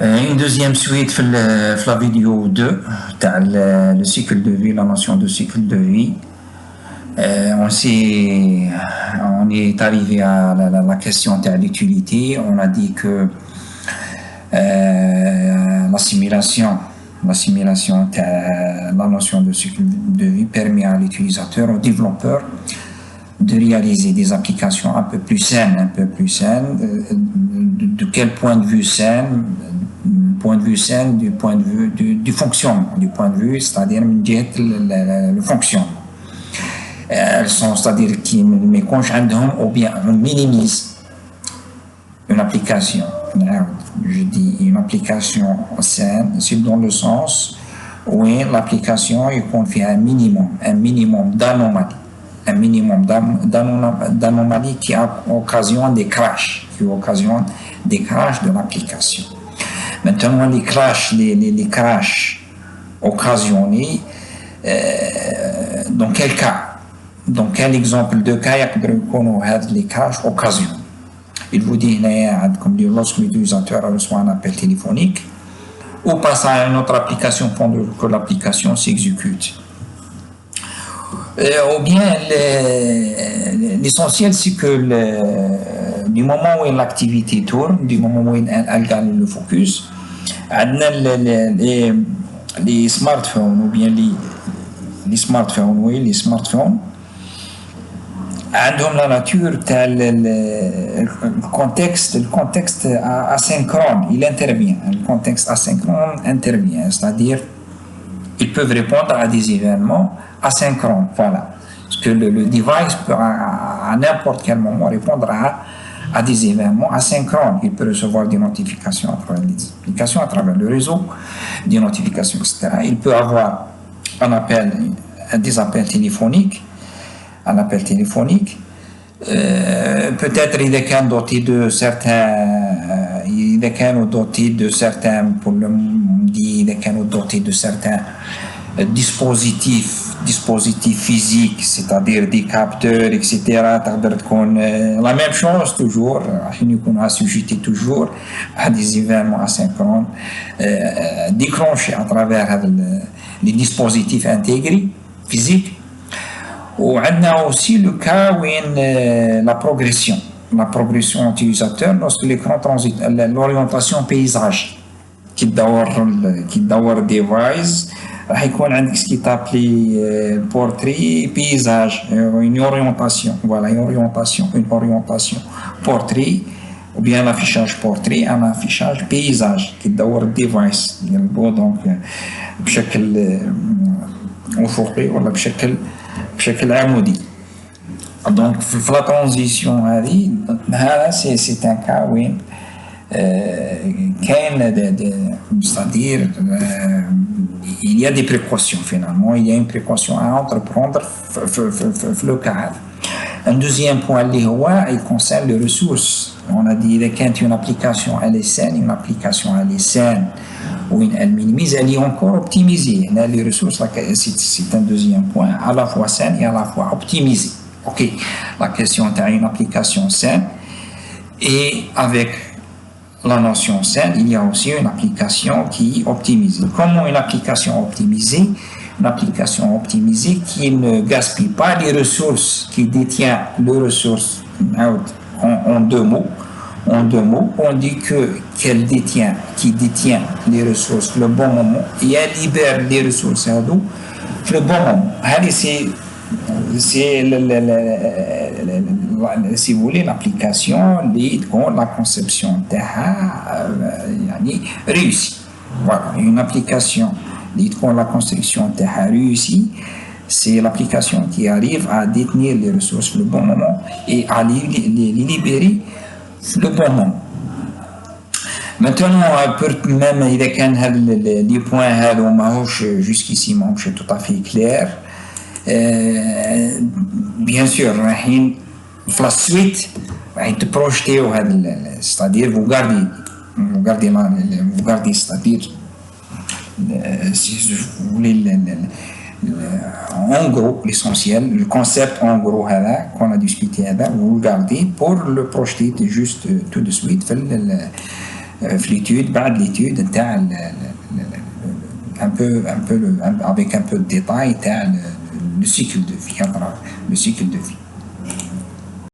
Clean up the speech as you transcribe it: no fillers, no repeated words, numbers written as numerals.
Une deuxième suite في la vidéo 2 تاع le cycle de vie, la notion de cycle de vie. On est arrivé à la question de l'utilité. On a dit que l'assimilation de la notion de cycle de vie permet à l'utilisateur, au développeur, de réaliser des applications un peu plus saines. De quel point de vue saine? Point de vue sain, du point de vue du fonctionnement, du point de vue, c'est-à-dire le fonctionnement. Elles sont, c'est-à-dire qui ou bien on minimise une application. Je dis une application saine, c'est dans le sens où l'application il confie un minimum d'anomalie. Un minimum d'anomalies qui occasionne des crashs, de l'application. Maintenant, les crashs occasionnés, dans quel cas? Dans quel exemple de cas les crashs occasionnés? Il vous dit, comme dit, lorsque l'utilisateur reçoit un appel téléphonique ou passe à une autre application pendant que l'application s'exécute. Ou bien l'essentiel c'est que du moment où l'activité tourne, du moment où elle gagne le focus, les smartphones ou bien les smartphones عندهم la nature le contexte asynchrone, il intervient, le contexte asynchrone intervient, c'est-à-dire ils peuvent répondre à des événements asynchrones, voilà. Parce que le device peut à n'importe quel moment répondre à des événements asynchrones. Il peut recevoir des notifications à travers les applications, à travers le réseau, des notifications, etc. Il peut avoir des appels téléphoniques, peut-être il est doté de certains dispositifs physiques, c'est-à-dire des capteurs, etc. La même chose toujours, nous assujettis toujours à des événements asynchrones déclenchés à travers les dispositifs intégrés physiques. On a aussi le cas où la progression utilisateur lorsque l'écran transite, l'orientation paysage qui d'avoir device راح يكون عندك ce qui est appelé portrait paysage, une orientation portrait ou bien l'affichage portrait, un affichage paysage qui d'avoir device donc بشكل افقي ولا بشكل عمودي. Donc la transition c'est un cas où c'est-à-dire il y a des précautions finalement, il y a une précaution à entreprendre le cadre. Un deuxième point il concerne les ressources. On a dit quand une application elle est saine, ou elle minimise, elle est encore optimisée. Les ressources, c'est un deuxième point, à la fois saine et à la fois optimisée. Ok, la question est une application saine et avec la notion saine, il y a aussi une application qui est optimisée. Comment une application optimisée? Une application optimisée qui ne gaspille pas les ressources, qui détient les ressources en deux mots, on dit qu'elle détient les ressources le bon moment et elle libère les ressources le bon moment. C'est si vous voulez l'application la conception réussie. Voilà, une application la construction réussie, c'est l'application qui arrive à détenir les ressources le bon moment et à les libérer le bon moment. Maintenant, même les points jusqu'ici c'est tout à fait clair. Bien sûr, la suite te projeter, c'est-à-dire vous gardez, c'est-à-dire si vous voulez en gros l'essentiel, le concept en gros qu'on a discuté, vous le gardez pour le projeter juste tout de suite في l'étude, بعد l'étude نتاع avec un peu de détail تاع le cycle de vie, le cycle de vie.